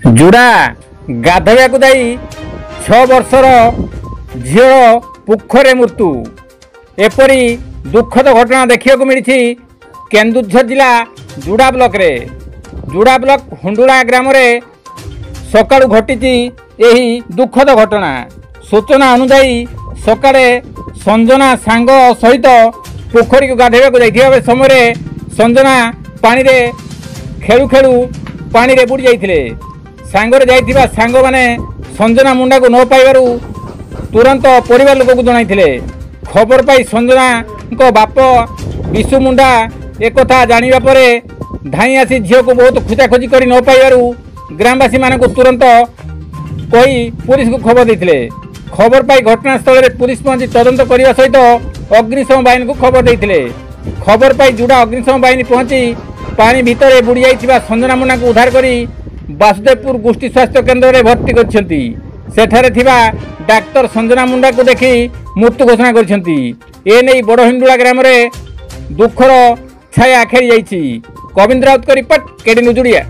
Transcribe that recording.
जुड़ा गाधोया जाई 6 वर्षर झील पुखरे मृत्यु। एपरी दुखद घटना देखा मिली केन्दुझर जिला जुड़ा ब्लॉक रे। जुड़ा ब्लॉक हुंडुड़ा ग्राम रे सकाळु घटी यही दुखद घटना। सूचना अनुसार सकाळे संजना सांग सहित पोखरी को गाधोया जाइथिबा समय संजना पानी रे खेलु खेलु पानी रे बुड़ी जाइथिले। सांगरे जाइथिबा सांग माने संजना मुंडा को न पाइबारु तुरंत परिवार लोक को जणाइथिले। खबर पाई संजना को बाप विशु मुंडा एक कथा जानिबा परे धाई आसी झील को बहुत खोजाखोजी कर न पाइबारु ग्रामवासी मान को तुरंत कही पुलिस को खबर देते। खबर पाई घटनास्थल में पुलिस पहुंची तदंत करने सहित अग्निशम बाहिनी को खबर देते। खबर पाई जुड़ा अग्निशम बाहिनी पहुंची पानी भितर बुड़ी जाइथिबा संजना मुंडा को उद्धार करी वासुदेवपुर गोष्ठी स्वास्थ्य केन्द्र में भर्ती करछंती। सेठारे थिबा डाक्टर संजना मुंडा को देखी मृत्यु घोषणा करछंती। ए नै बड़ हिंडुला ग्राम रे दुखर छाया खेली जाइछि। कविंद्र राउत को रिपोर्ट केडी न्यूज ओडिया।